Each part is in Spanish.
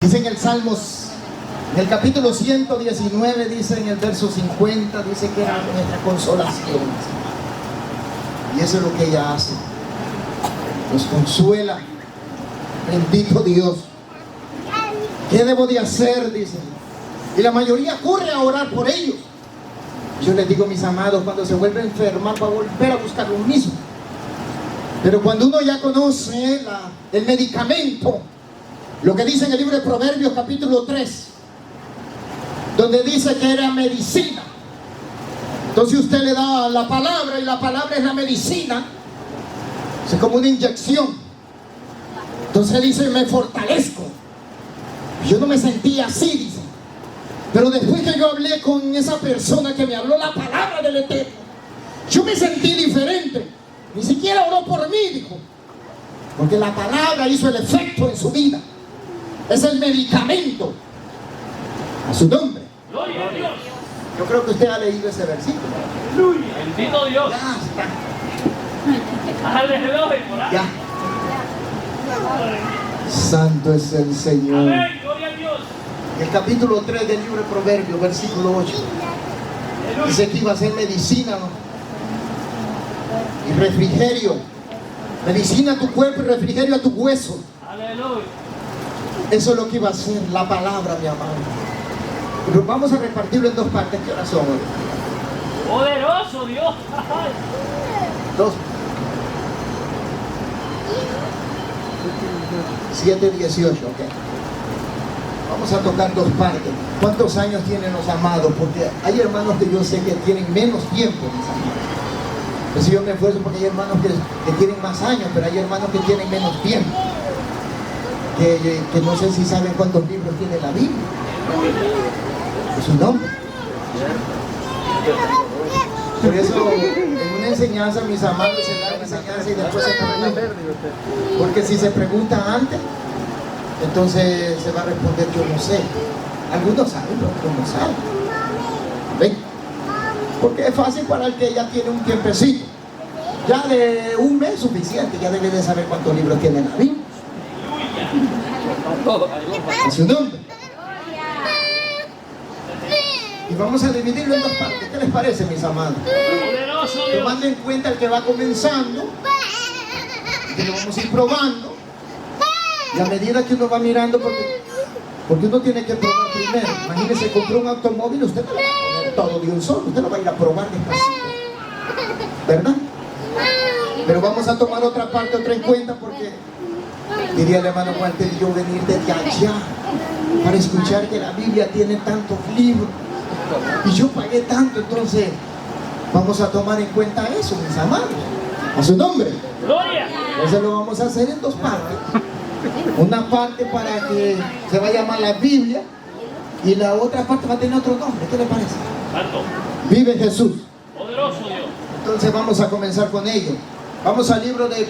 Dice en el Salmos, en el capítulo 119, dice en el verso 50, dice que era nuestra consolación. Y eso es lo que ella hace. Nos consuela. Bendito Dios. ¿Qué debo de hacer? Dice. Y la mayoría corre a orar por ellos. Yo les digo, mis amados, cuando se vuelve a enfermar va a volver a buscar lo mismo. Pero cuando uno ya conoce el medicamento, lo que dice en el libro de Proverbios capítulo 3, donde dice que era medicina. Entonces usted le da la palabra y la palabra es la medicina. Es como una inyección. Entonces dice, me fortalezco. Yo no me sentía así, dice. Pero después que yo hablé con esa persona que me habló la palabra del Eterno, yo me sentí diferente. Ni siquiera oró por mí, dijo. Porque la palabra hizo el efecto en su vida. Es el medicamento. A su nombre. Gloria a Dios. Yo creo que usted ha leído ese versículo. Aleluya. Bendito Dios. Ya Aleluya. Ya. Santo es el Señor. Amén. Gloria a Dios. El capítulo 3 del libro de Proverbios, versículo 8. Dice que iba a ser medicina, ¿no? Y refrigerio. Medicina a tu cuerpo y refrigerio a tu hueso. Aleluya. Eso es lo que iba a ser la palabra, mi amado. Pero vamos a repartirlo en dos partes. ¿Qué hora son hoy? Poderoso Dios. Dos. 7:18, ok. Vamos a tocar dos partes. ¿Cuántos años tienen los amados? Porque hay hermanos que yo sé que tienen menos tiempo, mis amados. Entonces yo me esfuerzo porque hay hermanos que tienen más años, pero hay hermanos que tienen menos tiempo. Que no sé si saben cuántos libros tiene la Biblia. Es su nombre. Por eso en una enseñanza, mis amados, se da una enseñanza y después se pregunta. Porque si se pregunta antes, entonces se va a responder yo no sé. Algunos saben, pero otros no saben. ¿Ven? Porque es fácil para el que ya tiene un tiempecito. Ya de un mes suficiente, ya debe de saber cuántos libros tiene la Biblia. En su nombre. Y vamos a dividirlo en dos partes. ¿Qué les parece, mis amados? Poderoso Dios. Tomando en cuenta el que va comenzando, que lo vamos a ir probando. Y a medida que uno va mirando, porque uno tiene que probar primero. Imagínese, compró un automóvil, usted no lo va a poner todo de un solo, usted lo va a ir a probar despacito, ¿verdad? Pero vamos a tomar otra parte, otra en cuenta, porque diría el hermano Walter y yo venir desde allá para escuchar que la Biblia tiene tantos libros y yo pagué tanto. Entonces vamos a tomar en cuenta eso, mis amados, a su nombre. Gloria. Entonces lo vamos a hacer en dos partes. Una parte para que se va a llamar la Biblia y la otra parte va a tener otro nombre. ¿Qué le parece? Santo. Vive Jesús. Poderoso Dios. Entonces vamos a comenzar con ello. Vamos al libro de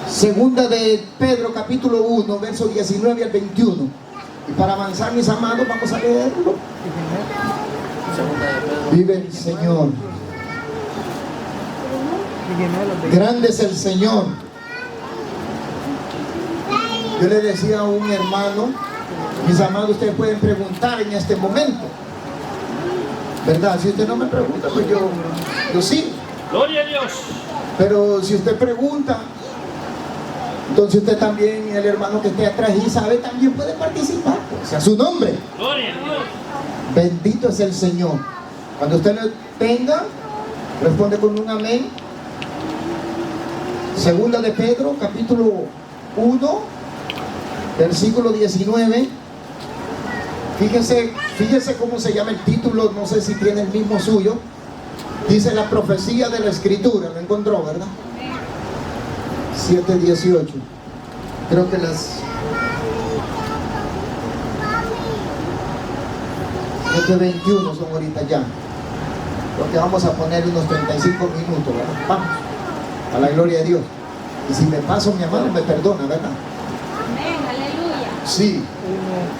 Segunda de Pedro, capítulo 1, verso 19 al 21. Y para avanzar, mis amados, vamos a leerlo. Vive el Señor. Grande es el Señor. Yo le decía a un hermano, mis amados, ustedes pueden preguntar en este momento, ¿verdad? Si usted no me pregunta, pues yo sí. Gloria a Dios. Pero si usted pregunta, entonces usted también, el hermano que esté atrás y sabe, también puede participar, pues, a su nombre. Gloria a Dios. Bendito es el Señor. Cuando usted lo tenga, responde con un amén. Segunda de Pedro, capítulo 1, versículo 19. Fíjese cómo se llama el título, no sé si tiene el mismo suyo. Dice la profecía de la Escritura, lo encontró, ¿verdad? 7:18. Creo que las 7:21 son ahorita ya. Lo que vamos a poner unos 35 minutos, ¿verdad? Vamos, a la gloria de Dios. Y si me paso, mi amado, me perdona, ¿verdad? Amén, aleluya. Sí,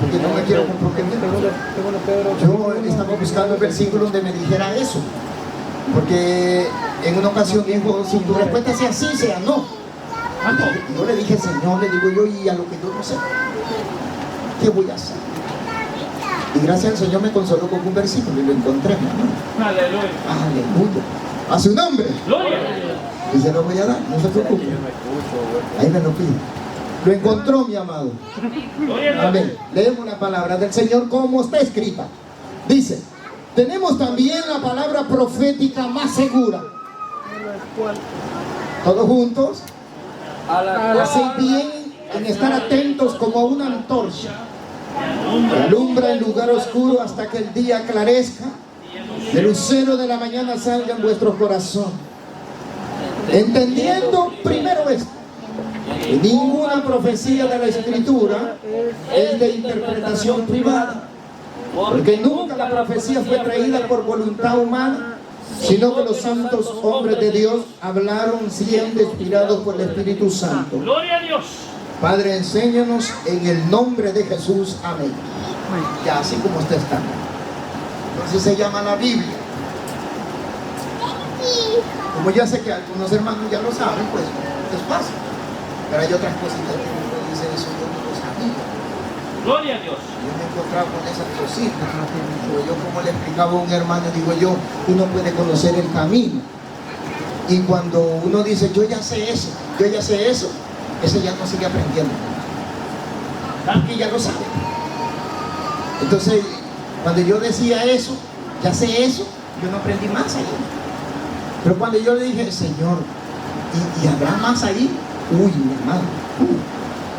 porque no me quiero comprometer. Yo estaba buscando el versículo donde me dijera eso. Porque en una ocasión dijo, si tu respuesta sea sí, sea no. Y yo le dije, Señor, le digo yo, y a lo que yo no sé. ¿Qué voy a hacer? Y gracias al Señor me consoló con un versículo y lo encontré, mi hermano. Aleluya. Aleluya. A su nombre. Gloria. Y se lo voy a dar, no se preocupe. Ahí me lo pide. Lo encontró, mi amado. Gloria a Dios. Amén. Leemos la palabra del Señor como está escrita. Dice, tenemos también la palabra profética más segura. Todos juntos. Hacéis bien en estar atentos como una antorcha que alumbra en lugar oscuro hasta que el día aclarezca. El lucero de la mañana salga en vuestro corazón. Entendiendo primero esto, que ninguna profecía de la Escritura es de interpretación privada, porque nunca la profecía fue traída por voluntad humana, sino que los santos hombres de Dios hablaron siendo inspirados por el Espíritu Santo. Gloria a Dios. Padre, enséñanos en el nombre de Jesús. Amén. Ya, así como usted está. Entonces se llama la Biblia. Como ya sé que algunos hermanos ya lo saben, pues es fácil. Pero hay otras cositas que uno dice, eso yo no lo sabía. Gloria a Dios. Yo me he encontrado con esas cositas. Digo yo, como le explicaba a un hermano, digo yo, uno puede conocer el camino. Y cuando uno dice, yo ya sé eso, ese ya no sigue aprendiendo. Porque ya lo sabe. Entonces, cuando yo decía eso, ya sé eso, yo no aprendí más ahí. Pero cuando yo le dije, Señor, ¿y habrá más ahí? Uy, mi hermano,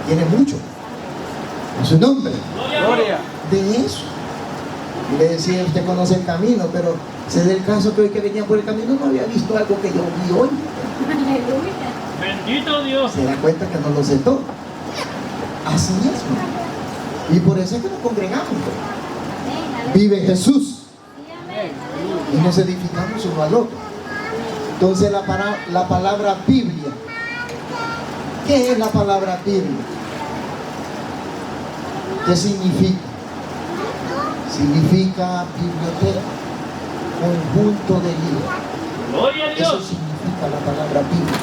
tiene mucho. A su nombre. Gloria. De eso. Y le decía, usted conoce el camino, pero se da el caso que hoy que venía por el camino no había visto algo que yo vi hoy. Aleluya. Bendito Dios. Se da cuenta que no lo sé todo. Así es. Y por eso es que nos congregamos. Amén. Vive Jesús. Sí, amén. Y nos edificamos uno al otro. Entonces la palabra Biblia. ¿Qué es la palabra Biblia? ¿Qué significa? Significa biblioteca, conjunto de libros. Gloria a Eso Dios. significa la palabra Biblia.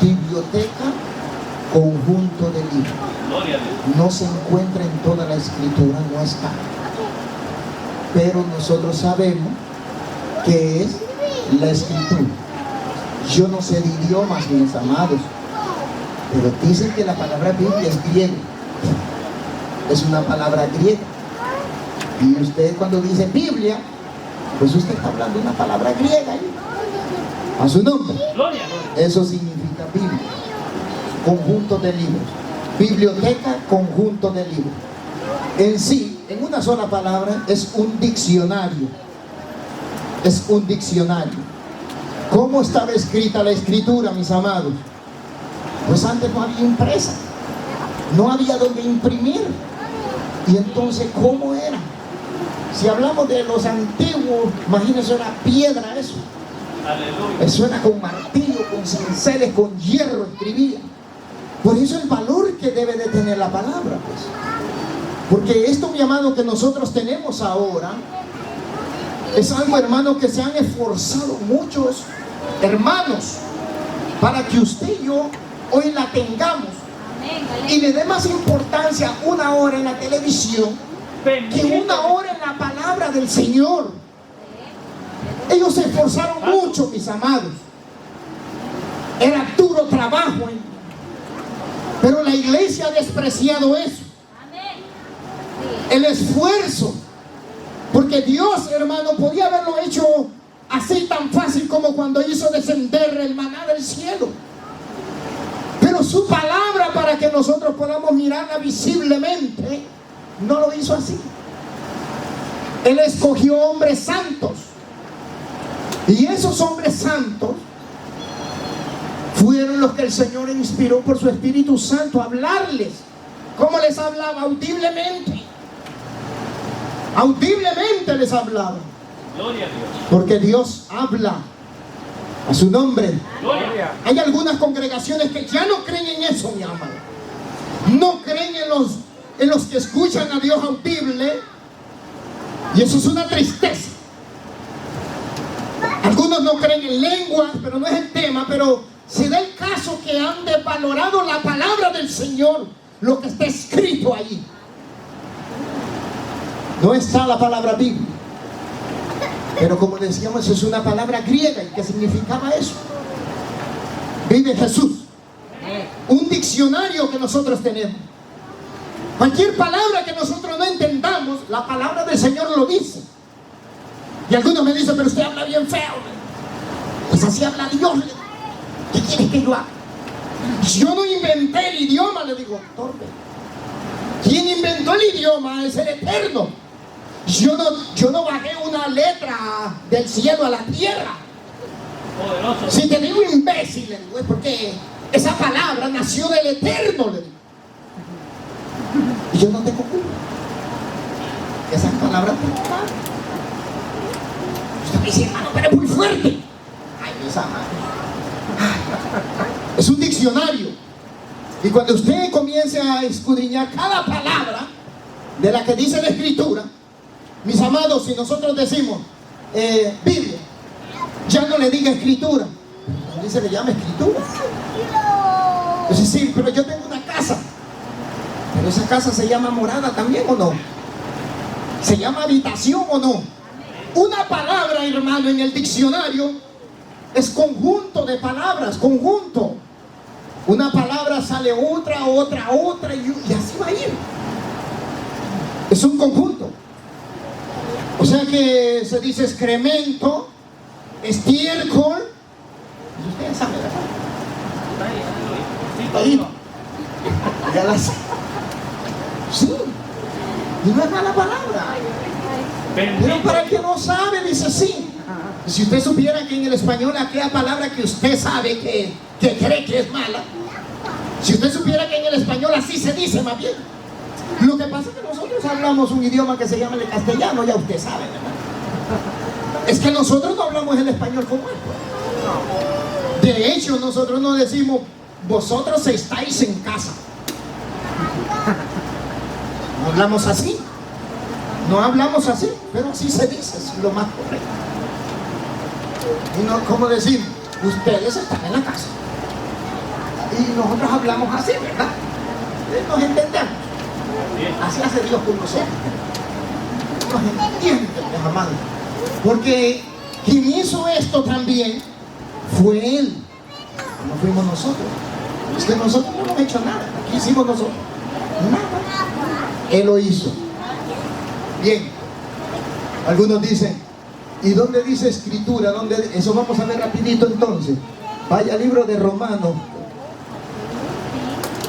Biblioteca, conjunto de libros. Gloria a Dios. No se encuentra en toda la escritura, no está. Pero nosotros sabemos que es la escritura. Yo no sé de idiomas, mis amados, pero dicen que la palabra Biblia es griega. Es una palabra griega. Y usted cuando dice Biblia, pues usted está hablando de una palabra griega ahí. A su nombre. Gloria. Eso significa Biblia. Conjunto de libros. Biblioteca, conjunto de libros. En sí, en una sola palabra, es un diccionario. Es un diccionario. ¿Cómo estaba escrita la escritura, mis amados? Pues antes no había impresa. No había donde imprimir. Y entonces, ¿cómo era? Si hablamos de los antiguos, imagínense una piedra eso. Aleluya. Eso era con martillo, con cinceles, con hierro escribía. Por eso el valor que debe de tener la palabra, pues. Porque esto, mi amado, que nosotros tenemos ahora, es algo, hermano, que se han esforzado muchos hermanos para que usted y yo hoy la tengamos. Amén. Y le dé más importancia una hora en la televisión que Bendito. una hora en la palabra del Señor. Ellos se esforzaron mucho, mis amados. Era duro trabajo, pero la iglesia ha despreciado eso. Amén. El esfuerzo. Porque Dios, hermano, podía haberlo hecho así tan fácil como cuando hizo descender el maná del cielo. Pero su palabra, para que nosotros podamos mirarla visiblemente, no lo hizo así. Él escogió hombres santos. Y esos hombres santos fueron los que el Señor inspiró por su Espíritu Santo a hablarles. ¿Cómo les hablaba? Audiblemente. Audiblemente les hablaba. Gloria a Dios. Porque Dios habla. A su nombre. Gloria. Hay algunas congregaciones que ya no creen en eso, mi amado. No creen en los que escuchan a Dios audible. Y eso es una tristeza. Algunos no creen en lenguas, pero no es el tema. Pero se da el caso que han desvalorado la palabra del Señor, lo que está escrito ahí. no está la palabra Biblia. Pero como decíamos, es una palabra griega. ¿Y qué significaba eso? Vive Jesús. Un diccionario que nosotros tenemos. Cualquier palabra que nosotros no entendamos, la palabra del Señor lo dice. Y algunos me dicen, pero usted habla bien feo. Pues así habla Dios. ¿Qué quieres que yo haga? Yo no inventé el idioma, le digo, torpe. Quien inventó el idioma es el Eterno. Yo no bajé una letra del cielo a la tierra. Poderoso. Si te digo imbécil, le digo, es porque esa palabra nació del Eterno, le digo. Y yo no tengo culpa. Esas palabras te tocan. Usted me dice, hermano, pero es muy fuerte. Ay, esa madre. Es un diccionario. Y cuando usted comience a escudriñar cada palabra de la que dice la Escritura, mis amados, si nosotros decimos Biblia, ya no le diga Escritura. ¿Dónde se le llama Escritura? Entonces sí, pero yo tengo una casa. Pero esa casa se llama morada también, ¿o no? ¿Se llama habitación o no? Una palabra, hermano, en el diccionario es conjunto de palabras, conjunto. Una palabra sale otra y así va a ir. Es un conjunto. O sea que se dice excremento, estiércol. Ustedes saben, ¿verdad? Ahí. Ya las... Sí. Y no es mala palabra. Pero para el que no sabe, dice sí. Si usted supiera que en el español aquella palabra que usted sabe que cree que es mala, si usted supiera que en el español así se dice más bien. Lo que pasa es que nosotros hablamos un idioma que se llama el castellano, ya usted sabe, ¿verdad? Es que nosotros no hablamos el español como esto. De hecho, nosotros no decimos, vosotros estáis en casa. No hablamos así. No hablamos así, pero así se dice, es lo más correcto. Y no, como decir, ustedes están en la casa. Y nosotros hablamos así, ¿verdad? Nos entendemos. Así hace Dios con nosotros. Nos entiende, mis amados. Porque quien hizo esto también fue Él. No fuimos nosotros. Es que nosotros no hemos hecho nada. ¿Qué hicimos nosotros? Nada. Él lo hizo. Bien. Algunos dicen, ¿y dónde dice Escritura? ¿Dónde? Eso vamos a ver rapidito entonces. Vaya al libro de Romanos.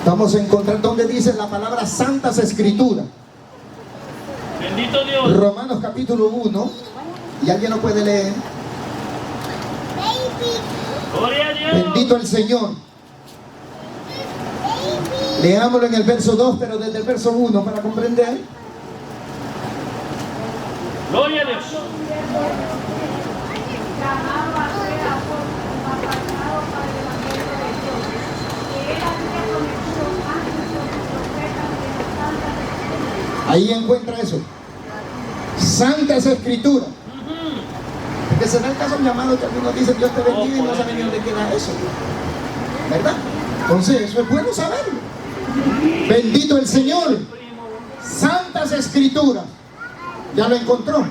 Vamos a encontrar donde dice la palabra Santas Escrituras. Bendito Dios. Romanos capítulo 1. ¿Y alguien lo puede leer? Gloria a Dios. Bendito el Señor. Leámoslo en el verso 2, pero desde el verso 1 para comprender. Gloria a Dios. Ahí encuentra eso. Santas Escrituras. Porque se da el caso llamado que algunos dicen Dios te bendiga y no saben ni dónde queda eso. ¿Verdad? Entonces eso es bueno saberlo. Bendito el Señor. Santas Escrituras. Ya lo encontró.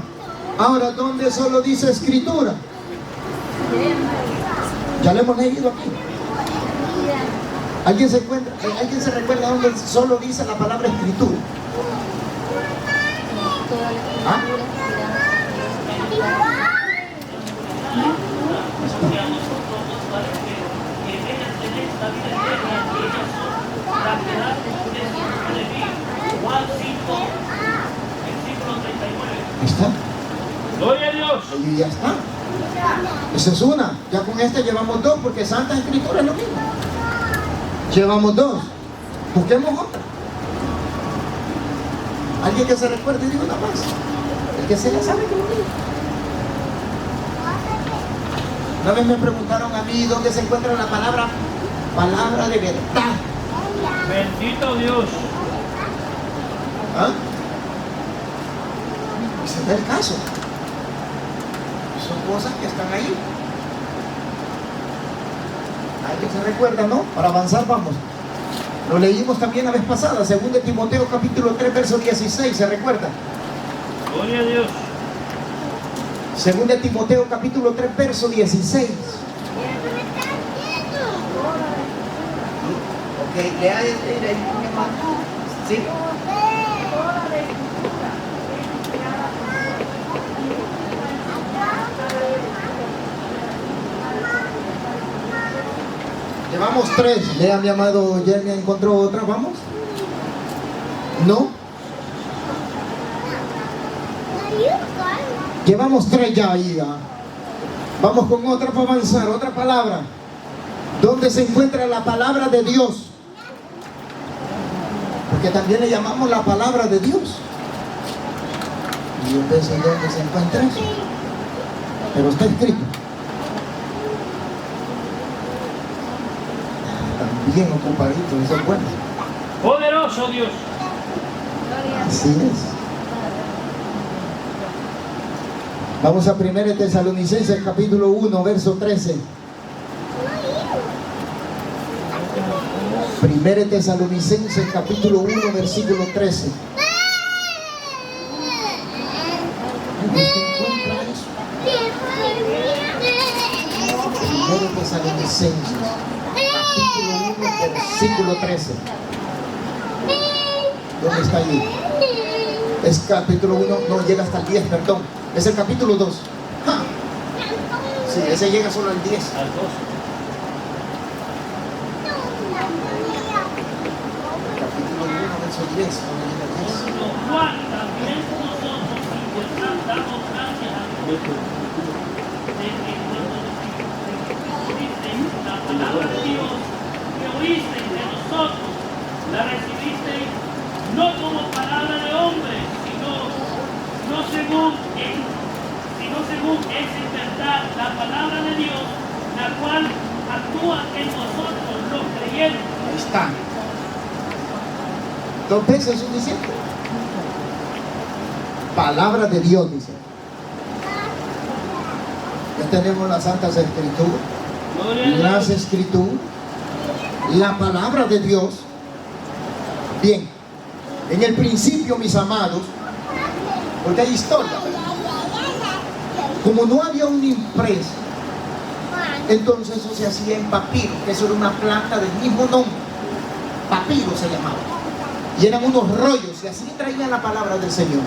Ahora, ¿dónde solo dice Escritura? Ya lo hemos leído aquí. ¿Alguien se recuerda dónde solo dice la palabra Escritura? ¿Ah? ¿Está? Gloria a Dios. Y ya está. Esa es una. Ya con esta llevamos dos, porque Santa Escritura es lo mismo. Llevamos dos. Busquemos otra. Alguien que se recuerde, digo una más. El que se la sabe que lo diga. Una vez me preguntaron a mí dónde se encuentra la palabra de verdad. Bendito Dios. ¿Ah? Ese es el caso. Son cosas que están ahí. ¿Alguien se recuerda, no? Para avanzar vamos. Lo leímos también la vez pasada, 2 Timoteo capítulo 3, verso 16, ¿se recuerda? Gloria a Dios. Segunda de Timoteo capítulo 3 verso 16. Ok, lea ahí, mi hermano. Sí. Llevamos 3. Lea, mi amado Jeremy, ¿encontró otra? ¿Vamos? ¿No? Llevamos 3 ya ahí. Vamos con otra para avanzar, otra palabra. ¿Dónde se encuentra la palabra de Dios? Porque también le llamamos la palabra de Dios. Y yo pensé dónde se encuentra eso. Pero está escrito. También ocupadito, eso es bueno. Poderoso Dios. Así es. Vamos a 1 Tesalonicenses capítulo 1 verso 13. 1 Tesalonicenses capítulo 1 versículo 13. ¿Dónde se encuentra eso? 1 Tesalonicenses capítulo 1 versículo 13. ¿Dónde está allí? Es capítulo 1, no llega hasta el 10, perdón. Es el capítulo 2. ¡Ja! Sí, ese llega solo al 10. Al 2. Capítulo 1, verso 10. ¿Dónde llega el 10? Por lo cual también nosotros damos gracias a Dios de que cuando recibisteis la palabra de Dios que oísteis de nosotros, la recibisteis no como palabra de hombre, sino según es en verdad la palabra de Dios, la cual actúa en nosotros los creyentes. Ahí está. 2 veces es suficiente. Palabra de Dios, dice. Ya tenemos las Santas Escrituras, Gloria a las Dios. Escrituras, la palabra de Dios. Bien, en el principio, mis amados, porque hay historia, como no había un impreso, entonces eso se hacía en papiro, que eso era una planta del mismo nombre, papiro se llamaba, y eran unos rollos, y así traían la palabra del Señor.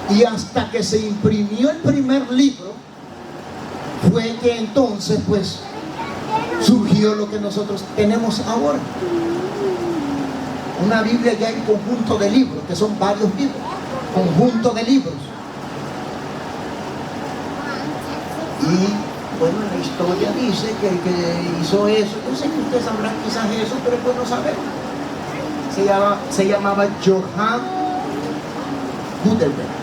Y hasta que se imprimió el primer libro, fue que entonces pues surgió lo que nosotros tenemos ahora. Una Biblia ya en conjunto de libros, que son varios libros, conjunto de libros. Y bueno, la historia dice que el que hizo eso, yo sé que ustedes sabrán quizás eso, pero pues no sabemos. Se llamaba Johann Gutenberg.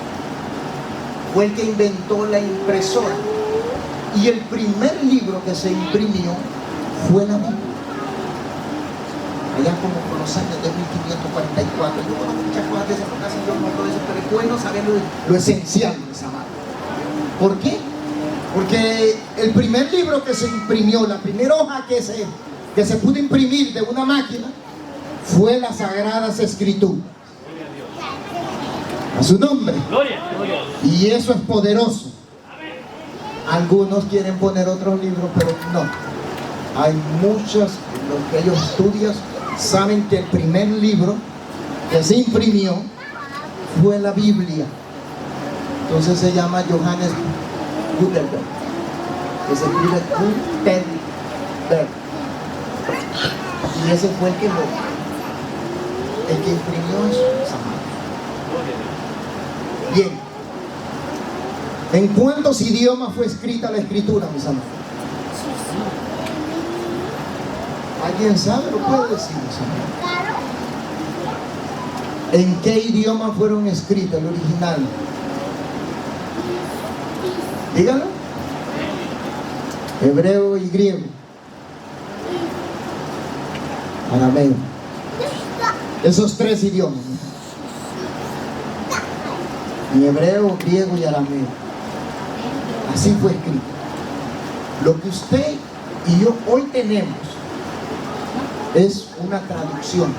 Fue el que inventó la impresora. Y el primer libro que se imprimió fue la Biblia. Allá como por los años de 1544. Yo conozco muchas cosas de esa ocasión, yo no todo eso, pero es bueno saber lo esencial, mis amados. ¿Por qué? Porque el primer libro que se imprimió, la primera hoja que se pudo imprimir de una máquina, fue las Sagradas Escrituras. A su nombre. Gloria a Dios. Y eso es poderoso. Algunos quieren poner otros libros, pero no. Hay muchos, los que ellos estudian, saben que el primer libro que se imprimió fue la Biblia. Entonces se llama Johannes Gutenberg, que se escribe Gutenberg. Y ese fue el que imprimió eso. Bien. ¿En cuántos idiomas fue escrita la Escritura, mis amados? ¿Alguien sabe? ¿Lo puede decir, mis amados? ¿En qué idioma fueron escritas, el original? Dígalo. Hebreo y griego. Arameo. Esos 3 idiomas. En hebreo, griego y arameo. Así fue escrito. Lo que usted y yo hoy tenemos es una traducción.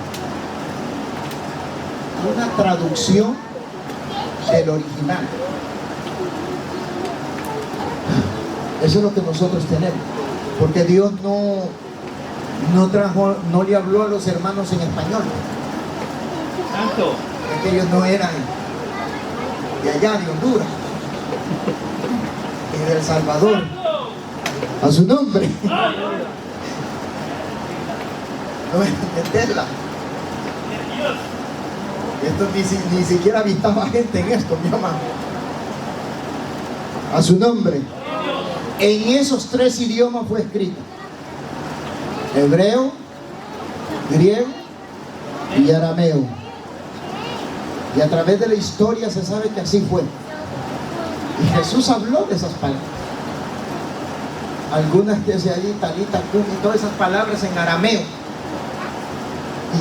Una traducción del original. Eso es lo que nosotros tenemos. Porque Dios no le habló a los hermanos en español. Santo. Es que ellos no eran de allá, de Honduras, y de El Salvador. A su nombre. No es entenderla. Esto ni siquiera avistaba gente en esto, mi amado. A su nombre. En esos 3 idiomas fue escrito: hebreo, griego y arameo. Y a través de la historia se sabe que así fue. Y Jesús habló de esas palabras. Algunas que se allí, talita, cum, y todas esas palabras en arameo.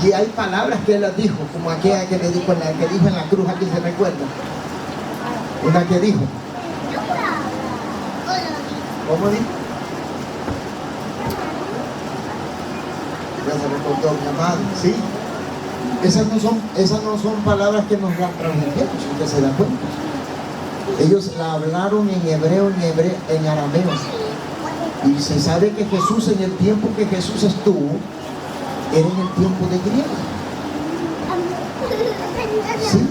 Y hay palabras que él las dijo, como aquella que le dijo, la que dijo en la cruz, aquí se recuerda. Una que dijo. ¿Cómo dijo? Ya se recordó, mi amado, ¿sí? Esas no son palabras que nos las transmitieron, si usted se da cuenta. Ellos la hablaron en hebreo, en arameo. Y se sabe que Jesús, en el tiempo que Jesús estuvo, era en el tiempo de griego. ¿Sí?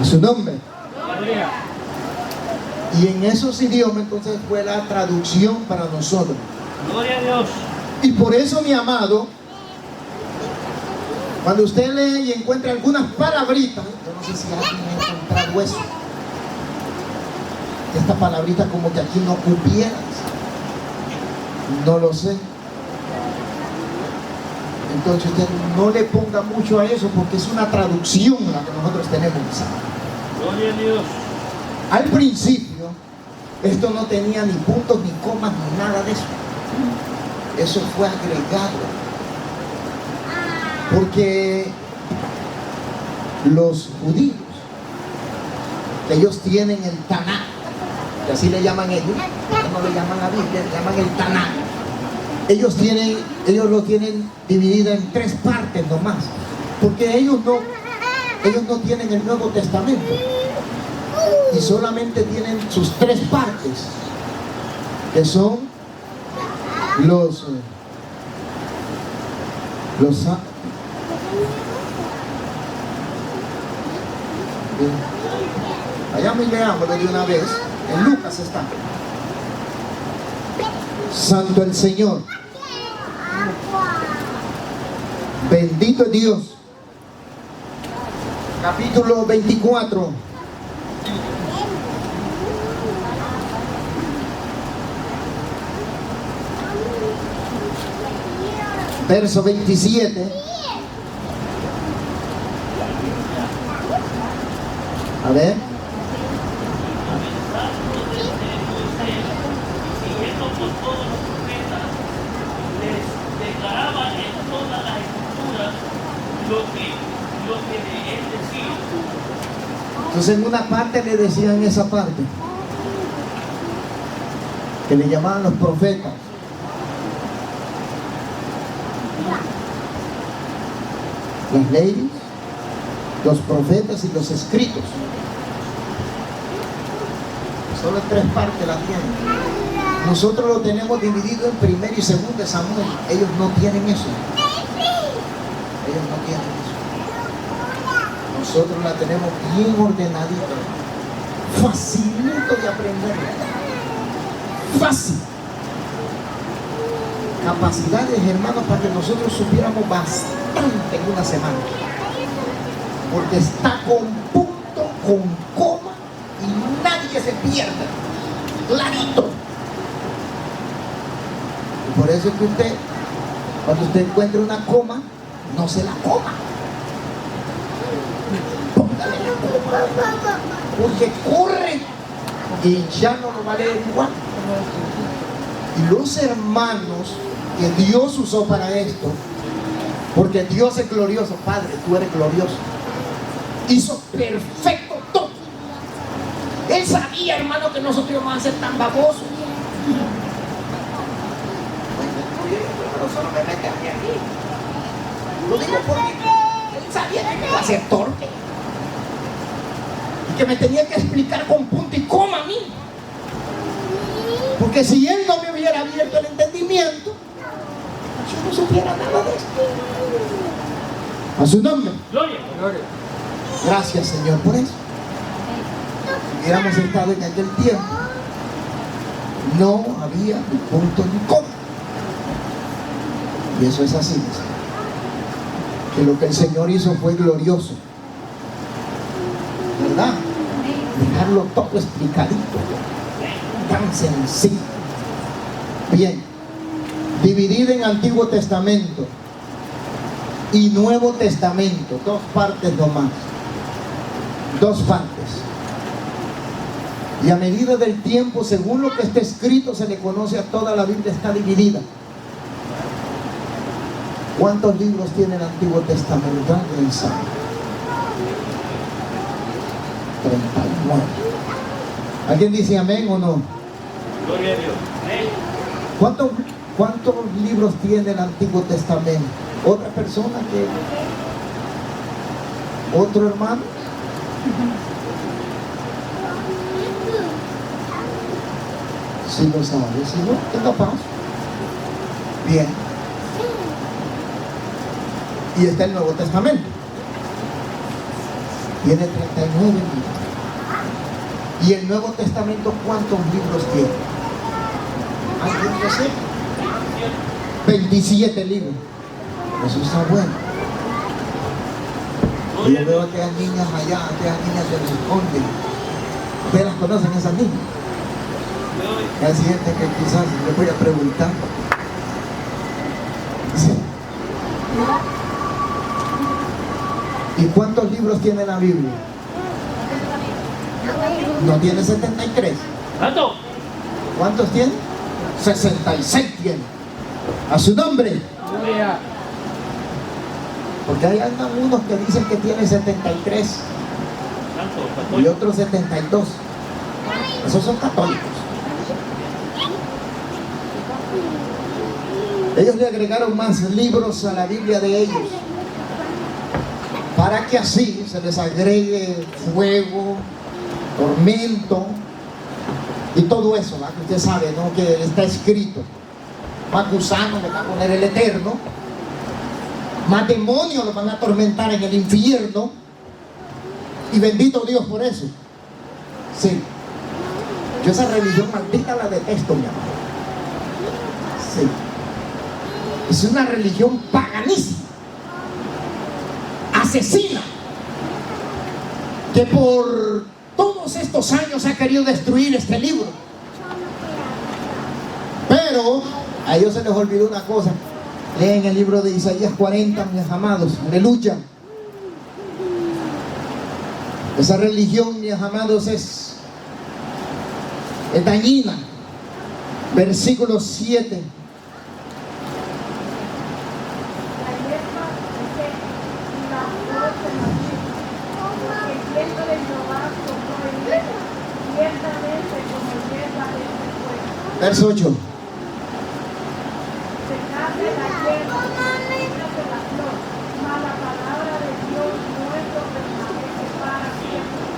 A su nombre. Y en esos idiomas entonces fue la traducción para nosotros. Gloria a Dios. Y por eso, mi amado, cuando usted lee y encuentra algunas palabritas, yo no sé si alguien ha encontrado eso, esta palabrita como que aquí no cupiera, no lo sé. Entonces usted no le ponga mucho a eso, porque es una traducción la que nosotros tenemos. Gloria a Dios. Al principio esto no tenía ni puntos, ni comas, ni nada de eso. Eso fue agregado, porque los judíos, ellos tienen el Tanaj, que así le llaman ellos, no le llaman a Biblia, le llaman el Tanaj. Ellos lo tienen dividido en 3 partes nomás, porque ellos no tienen el Nuevo Testamento, y solamente tienen sus 3 partes, que son allá me leamos de una vez, en Lucas está. Santo el Señor, bendito es Dios. Capítulo 24. Verso 27. A ver. Siguiendo por todos los profetas, les declaraba en todas las escrituras lo que de él decía. Entonces en una parte le decían esa parte, que le llamaban los profetas. Las leyes, los profetas y los escritos. Solo 3 partes las tienen. Nosotros lo tenemos dividido en 1 y 2 Samuel. Ellos no tienen eso. Ellos no tienen eso. Nosotros la tenemos bien ordenadita. Facilito de aprender. Fácil. Capacidades, hermanos, para que nosotros supiéramos bastante en una semana, porque está con punto, con coma, y nadie se pierde, clarito. Y por eso es que usted, cuando usted encuentre una coma, no se la coma, póngale la coma, porque corre y ya no lo va a leer igual. Y los hermanos que Dios usó para esto, porque Dios es glorioso, Padre, tú eres glorioso, hizo perfecto todo. Él sabía, hermano, que nosotros íbamos a ser tan babosos. Pero solo me mete a mí aquí. Lo digo porque él sabía que me iba a ser torpe. que me tenía que explicar con punto y coma a mí. Porque si Él no me hubiera abierto el entendimiento, yo no supiera nada de esto. A su nombre. Gloria. Gracias, Señor, por eso. Si hubiéramos estado en aquel tiempo, no había ni punto ni coma. Y eso es así, que lo que el Señor hizo fue glorioso, ¿verdad? Dejarlo todo explicadito, tan sencillo. Bien, dividido en Antiguo Testamento y Nuevo Testamento, dos partes nomás, dos partes. Y a medida del tiempo, según lo que está escrito, se le conoce a toda la Biblia, está dividida. ¿Cuántos libros tiene el Antiguo Testamento? ¿Alguien sabe? 39. ¿Alguien dice amén o no? Gloria a Dios. Amén. ¿Cuántos libros tiene el Antiguo Testamento? ¿Otra persona que? ¿Otro hermano? Si lo sabe, si no, tenga paz. Bien. Y está el Nuevo Testamento. Tiene 39 libros. ¿Y el Nuevo Testamento cuántos libros tiene? ¿Alguien lo sé? 27 libros. Eso está bueno. Y yo veo a aquellas niñas allá, aquellas niñas que se esconden. ¿Ustedes las conocen, esas niñas? Hay gente que quizás les voy a preguntar. Sí. ¿Y cuántos libros tiene la Biblia? No tiene 73. ¿Cuánto? ¿Cuántos tiene? 66 tiene. A su nombre. Porque hay algunos que dicen que tiene 73 y otros 72. Esos son católicos. Ellos le agregaron más libros a la Biblia de ellos, para que así se les agregue fuego, tormento y todo eso, ¿verdad? Que usted sabe, ¿no? Que está escrito. Más gusanos le va a poner el Eterno, más demonios lo van a atormentar en el infierno, y bendito Dios por eso. Sí, yo esa religión maldita la detesto, mi amor. Sí, es una religión paganísima, asesina, que por todos estos años ha querido destruir este libro. Pero a ellos se les olvidó una cosa. Leen el libro de Isaías 40, mis amados. Aleluya. Esa religión, mis amados, es dañina. Versículo 7. Verso 8.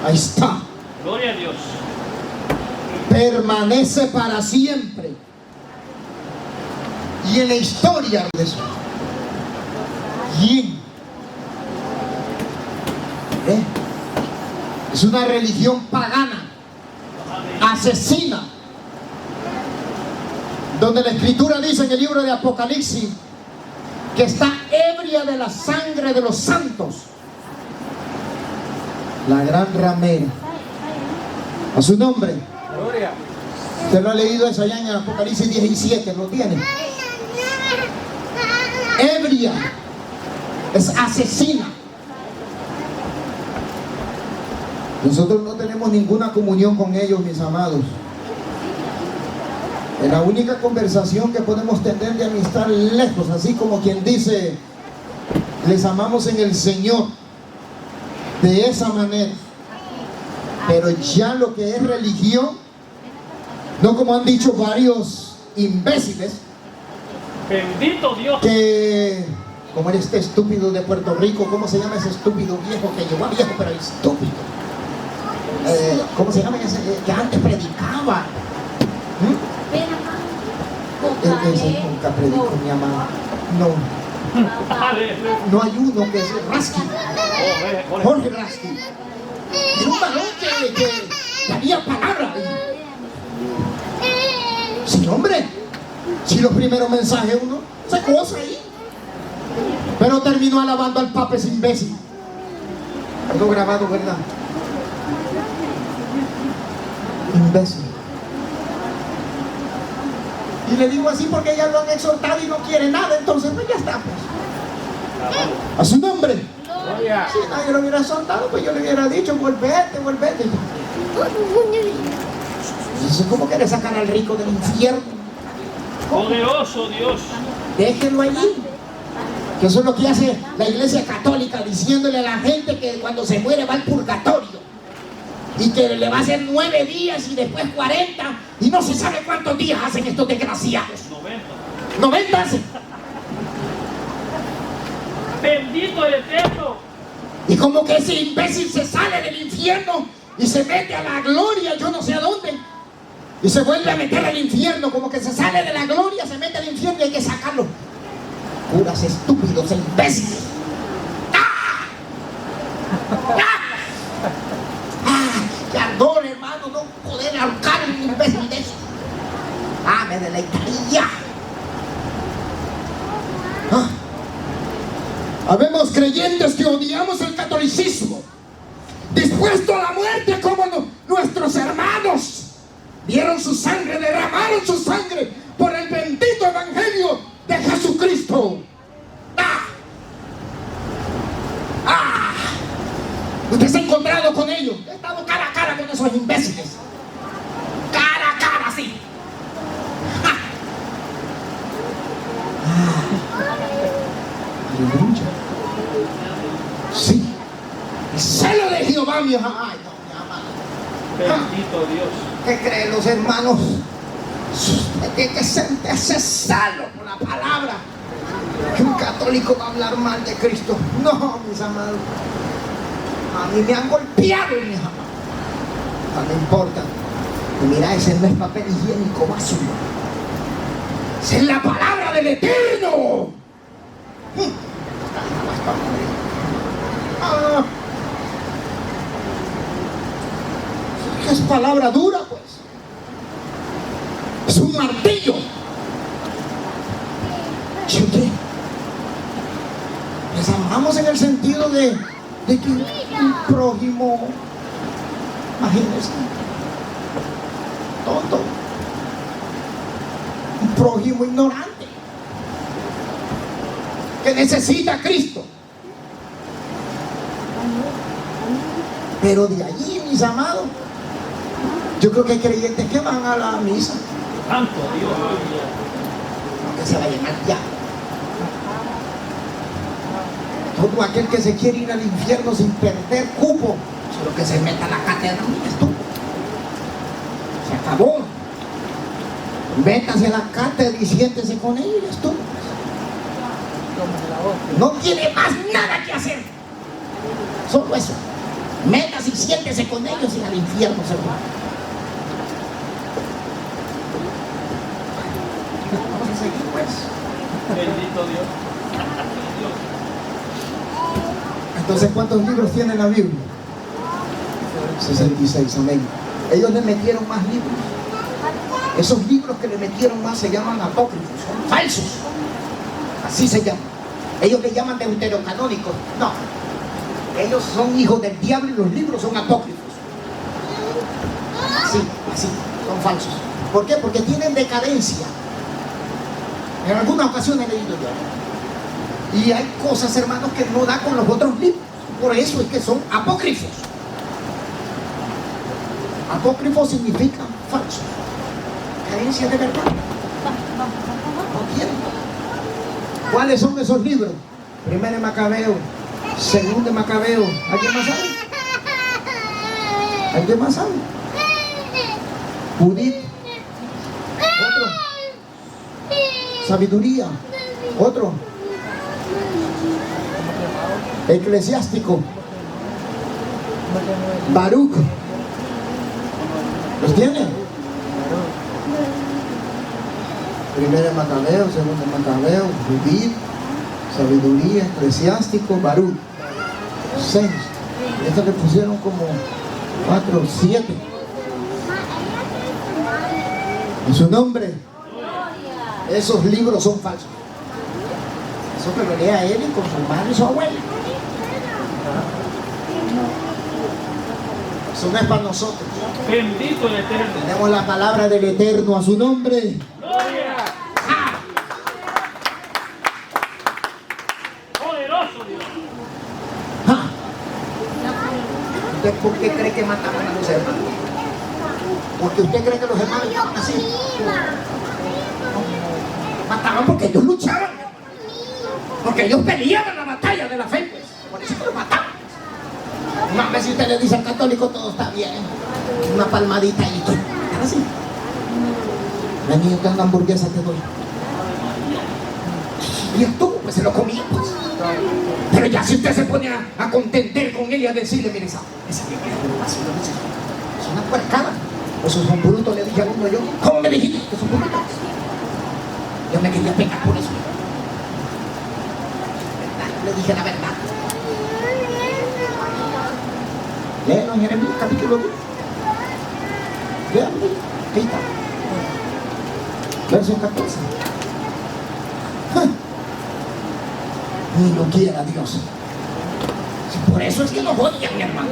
Ahí está. Gloria a Dios. Permanece para siempre. Y en la historia de eso. ¿Quién? Es una religión pagana, asesina, donde la Escritura dice en el libro de Apocalipsis que está ebria de la sangre de los santos, la gran ramera. A su nombre. Gloria. Usted lo ha leído eso allá en Apocalipsis 17, lo tiene. Ebria, es asesina. Nosotros no tenemos ninguna comunión con ellos, mis amados. Es la única conversación que podemos tener de amistad lejos, así como quien dice, les amamos en el Señor, de esa manera. Pero ya lo que es religión, no como han dicho varios imbéciles, Bendito Dios. que, como era este estúpido de Puerto Rico, ¿cómo se llama ese estúpido viejo que llegó a viejo pero estúpido? ¿cómo se llama ese? Que antes predicaba. Ese nunca predicó, mi amado. No hay uno que es Rasky. Jorge Rasky. Era un varón que había palabra. Sí, hombre. Si los primeros mensajes uno se goza ahí. Pero terminó alabando al Papa ese imbécil. Algo grabado, ¿verdad? Imbécil. Y le digo así porque ya lo han exhortado y no quiere nada, entonces pues ya está, pues. A su nombre. Si nadie lo hubiera exhortado, pues yo le hubiera dicho, volvete. Entonces, ¿cómo quiere sacar al rico del infierno? Poderoso Dios. Déjenlo allí. Que eso es lo que hace la Iglesia Católica, diciéndole a la gente que cuando se muere va al purgatorio. Y que le va a hacer 9 días y después 40. Y no se sabe cuántos días hacen estos desgraciados. 90 hacen. Bendito el Eterno. Y como que ese imbécil se sale del infierno y se mete a la gloria, yo no sé a dónde. Y se vuelve a meter al infierno, como que se sale de la gloria, se mete al infierno y hay que sacarlo. Curas estúpidos e imbéciles. ¡Ah! ¡Qué ardor, hermano! No poder ahorcar a un imbécil de eso. Me deleitaría. Habemos creyentes que odiamos el catolicismo, dispuestos a la muerte como nuestros hermanos. Dieron su sangre, derramaron su sangre por el bendito evangelio de Jesucristo. Usted se ha encontrado con ellos. He estado cara a cara con esos imbéciles. Cara a cara, sí. Aleluya. Sí. El celo de Jehová, mi amado. Ay, no, mi amado. Bendito Dios. ¿Qué creen los hermanos? Que sentir ese celo por la palabra. Que un católico va a hablar mal de Cristo. No, mis amados. A mí me han golpeado, mis amados. No importa. Y mira, ese no es papel higiénico basura. Esa es la palabra del Eterno. Es palabra dura, pues. Es un martillo. ¿Sí o qué? Les amamos en el sentido de que un prójimo, imagínense, tonto, un prójimo ignorante que necesita a Cristo. Pero de allí, mis amados, yo creo que hay creyentes que van a la misa. Santo Dios. Que se va a llenar ya. Todo aquel que se quiere ir al infierno sin perder cupo, solo que se meta a la cátedra, esto se acabó. Métase a la cátedra y siéntese con ellos y esto. No tiene más nada que hacer. Solo eso. Métase y siéntese con ellos y al infierno se va. Vamos a seguir, pues. Bendito Dios. Entonces, ¿cuántos libros tiene la Biblia? 66, amén. Ellos le metieron más libros. Esos libros que le metieron más se llaman apócrifos, son falsos. Así se llaman. Ellos le llaman deuterocanónicos. No. Ellos son hijos del diablo y los libros son apócrifos. Así, son falsos. ¿Por qué? Porque tienen decadencia. En algunas ocasiones he leído yo. Y hay cosas, hermanos, que no da con los otros libros. Por eso es que son apócrifos. Apócrifos significa falso. Carencia de verdad. No tienen. ¿Cuáles son esos libros? Primero de Macabeo, segundo de Macabeo. ¿Alguien más sabe? ¿Alguien más sabe? Judith. Otro. Sabiduría. Otro. Eclesiástico. Baruch. ¿Los tiene? Primero Macabeo, segundo Macabeo, Judith, sabiduría, eclesiástico, Baruch. 6. Esto le pusieron como 4, 7. En su nombre. Esos libros son falsos. Eso que lo lea él y con su madre y su abuela. Eso no es para nosotros. Bendito el Eterno. Tenemos la palabra del Eterno a su nombre. Gloria. Poderoso Dios. ¡Ah! ¿Usted por qué cree que mataban a los hermanos? Porque usted cree que los hermanos estaban así. Mataban porque ellos luchaban. Porque ellos peleaban la batalla de la fe. Pues. Por eso que los mataban. Una vez si usted le dice al católico todo está bien. Una palmadita y ¿qué? Así. La niña que una hamburguesa te doy. Y estuvo, pues se lo comía, pues. Pero ya si usted se pone a contender con ella, a decirle, mire, esa vieja es una puercada. Esos son brutos, le dije a uno yo. ¿Cómo me dijiste que son brutos? Yo me quería pegar por eso. Le dije la verdad. Léelo en Jeremías capítulo 10. Léalo, ahí está. Verso 14. Ni lo quiera Dios. Si por eso es que nos odian, mi hermano.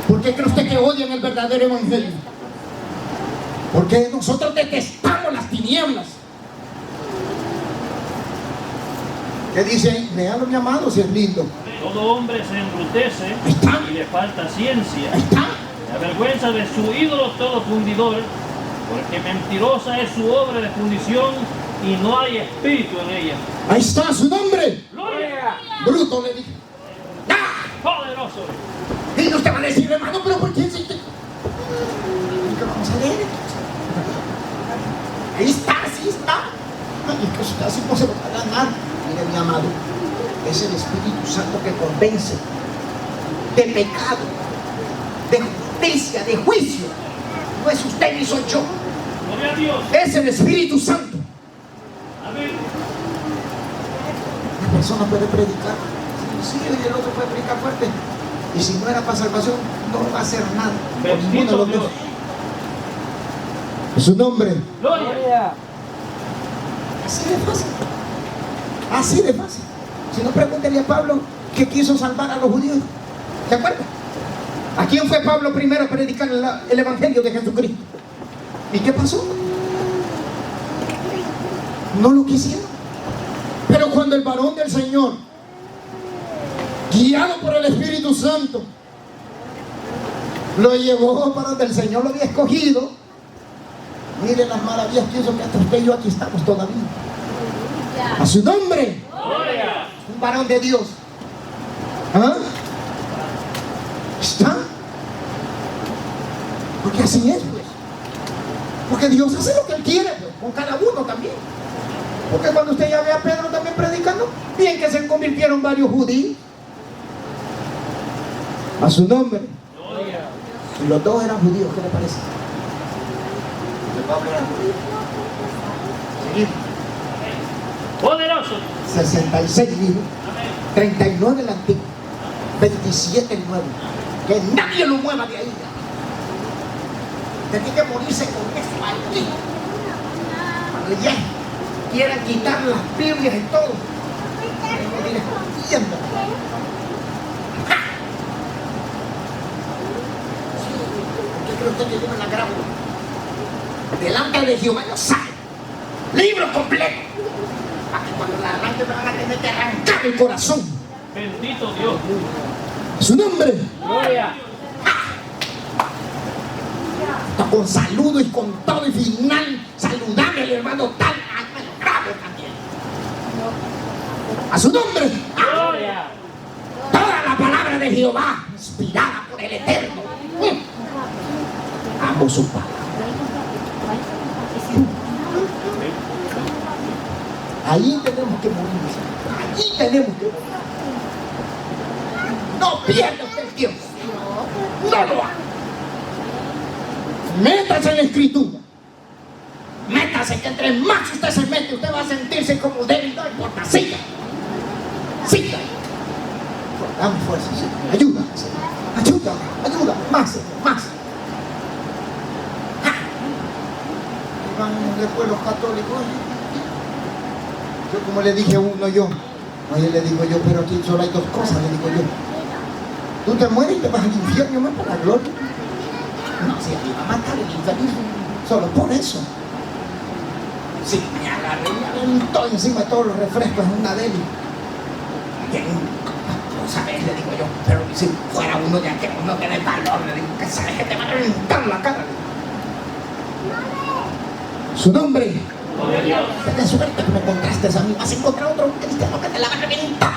¿Por qué cree usted que odian el verdadero evangelio? Porque nosotros detestamos las tinieblas. ¿Qué dice? Léalo, mi amado, si es lindo. Todo hombre se embrutece Ahí está. y le falta ciencia. Ahí está. La vergüenza de su ídolo todo fundidor, porque mentirosa es su obra de fundición y no hay espíritu en ella. Ahí está su nombre. ¡Gloria! Bruto le dije. ¡Ah! ¡Poderoso! Y usted va a decir, hermano, pero ¿por qué existe? ¿Qué vamos a leer? Ahí está, sí está. Y que usted así no se lo va a ganar. Mire, mi amado, es el Espíritu Santo que convence de pecado, de justicia, de juicio. No es usted ni soy yo. ¡Gloria a Dios! Es el Espíritu Santo. Amén. La persona puede predicar. Sí, y el otro puede predicar fuerte. Y si no era para salvación, no va a hacer nada. Por ninguno de Bendito los Dios. dos. En su nombre. ¡Gloria! Así de fácil. Así de fácil. Si no, pregúntele a Pablo que quiso salvar a los judíos. ¿Se acuerdan? ¿A quién fue Pablo primero a predicar el evangelio de Jesucristo? ¿Y qué pasó? No lo quisieron. Pero cuando el varón del Señor, guiado por el Espíritu Santo, lo llevó para donde el Señor lo había escogido, miren las maravillas que hizo, que hasta usted y yo aquí estamos todavía. A su nombre. ¡Gloria! Un varón de Dios. ¿Ah? ¿Está? Porque así es, pues. Porque Dios hace lo que Él quiere, pues, con cada uno también. Porque cuando usted ya ve a Pedro también predicando, bien que se convirtieron varios judíos. A su nombre. ¡Gloria! Y los dos eran judíos, ¿qué le parece? El Pablo era judío. Seguimos. ¡Poderoso! 66 libros. Amén. 39 el antiguo, 27 el nuevo. Que nadie lo mueva de ahí. Tiene que morirse con eso aquí. Cuando ya quieran quitar las Biblias y todo, no tienes confianza. ¿Qué cree usted que tiene la gráfica? Delante de Jehová lo sabe. Libro completo. Para que cuando la arranque van a tener que arrancar el corazón. Bendito Dios. Su nombre. ¡Gloria! Está con saludo y con todo y final saludable al hermano tal grave también. A su nombre. ¡Gloria! Toda la palabra de Jehová inspirada por el Eterno. Amo su palabra. Ahí tenemos que morir. Allí tenemos que morir. No pierda usted el tiempo. No lo haga. Métase en la escritura. Métase, que entre más usted se mete, usted va a sentirse como débil, no importa, siga. Siga. Dame fuerza, sí. Ayuda, ayuda, ayuda, más. Y van después los católicos. Yo como le dije a uno oye, le digo yo, pero aquí solo hay dos cosas, le digo yo. Tú te mueres y te vas al infierno, no para la gloria. No, si a mí va a matar el infierno, solo por eso. Sí, me agarré y me aventó encima de todos los refrescos en una deli. No sabes, le digo yo, pero si fuera uno ya que uno tiene valor, le digo, que sabes que te va a reventar la cara. Su nombre. Ten suerte que me encontraste a mí. Vas a encontrar otro cristiano que te la va a reventar.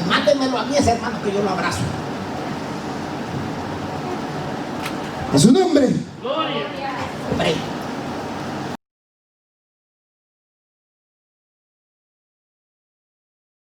Y mándenmelo a mí ese hermano que yo lo abrazo. A su nombre. Gloria. Hombre.